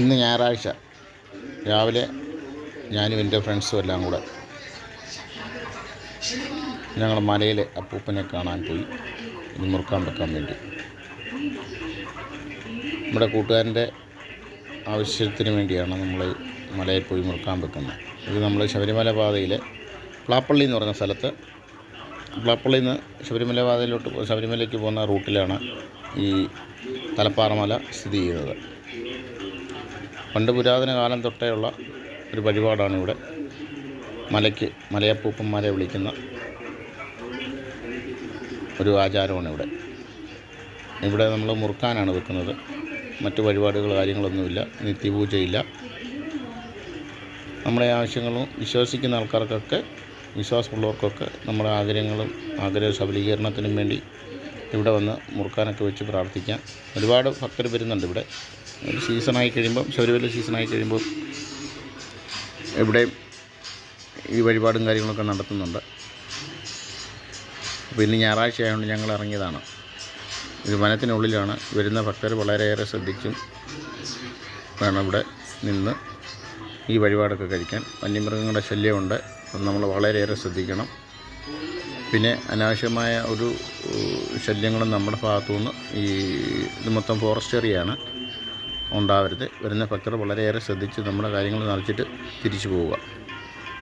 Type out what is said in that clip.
ഇന്ന് ഞായറാഴ്ച രാവിലെ ഞാനും എൻ്റെ ഫ്രണ്ട്സും എല്ലാം കൂടെ ഞങ്ങൾ മലയിലെ അപ്പൂപ്പനെ കാണാൻ പോയി. ഇനി മുറുക്കാൻ വെക്കാൻ വേണ്ടി നമ്മുടെ കൂട്ടുകാരൻ്റെ ആവശ്യത്തിന് വേണ്ടിയാണ് നമ്മൾ മലയിൽ പോയി മുറുക്കാൻ വെക്കുന്നത്. ഇത് നമ്മൾ ശബരിമല പാതയിലെ പ്ലാപ്പള്ളി എന്ന് പറഞ്ഞ സ്ഥലത്ത്, പ്ലാപ്പള്ളിയിൽ നിന്ന് ശബരിമല പാതയിലോട്ട് ശബരിമലയ്ക്ക് പോകുന്ന റൂട്ടിലാണ് ഈ തലപ്പാറ മല സ്ഥിതി ചെയ്യുന്നത്. പണ്ട് പുരാതന കാലം തൊട്ടേ ഉള്ള ഒരു വഴിപാടാണ് ഇവിടെ. മലയപ്പൂപ്പന്മാരെ വിളിക്കുന്ന ഒരു ആചാരമാണ് ഇവിടെ നമ്മൾ മുറുക്കാനാണ് വെക്കുന്നത്. മറ്റു വഴിപാടുകൾ കാര്യങ്ങളൊന്നുമില്ല, നിത്യപൂജയില്ല. നമ്മുടെ ആവശ്യങ്ങളും വിശ്വസിക്കുന്ന ആൾക്കാർക്കൊക്കെ, വിശ്വാസമുള്ളവർക്കൊക്കെ നമ്മുടെ ആഗ്രഹ സബലീകരണത്തിനും വേണ്ടി ഇവിടെ വന്ന് മുറുക്കാനൊക്കെ വെച്ച് പ്രാർത്ഥിക്കാം. ഒരുപാട് ഭക്തർ വരുന്നുണ്ട് ഇവിടെ. ഒരു സീസണായി കഴിയുമ്പം, ശബരിമല സീസണായി കഴിയുമ്പോൾ ഇവിടെയും ഈ വഴിപാടും കാര്യങ്ങളൊക്കെ നടത്തുന്നുണ്ട്. അപ്പോൾ ഇന്ന് ഞായറാഴ്ച ആയതുകൊണ്ട് ഞങ്ങൾ ഇറങ്ങിയതാണ്. ഇത് വനത്തിനുള്ളിലാണ്. വരുന്ന ഭക്തർ വളരെയേറെ ശ്രദ്ധിച്ചും വേണം ഇവിടെ നിന്ന് ഈ വഴിപാടൊക്കെ കഴിക്കാൻ. വന്യമൃഗങ്ങളുടെ ശല്യമുണ്ട്, അത് നമ്മൾ വളരെയേറെ ശ്രദ്ധിക്കണം. പിന്നെ അനാവശ്യമായ ഒരു ശല്യങ്ങളും നമ്മുടെ ഭാഗത്തുനിന്ന് ഇത് മൊത്തം ഫോറസ്റ്റ് ഏരിയയാണ്, ഉണ്ടാവരുത്. വരുന്ന ഭക്തർ വളരെയേറെ ശ്രദ്ധിച്ച് നമ്മുടെ കാര്യങ്ങൾ നടത്തിയിട്ട് തിരിച്ചു പോവുക.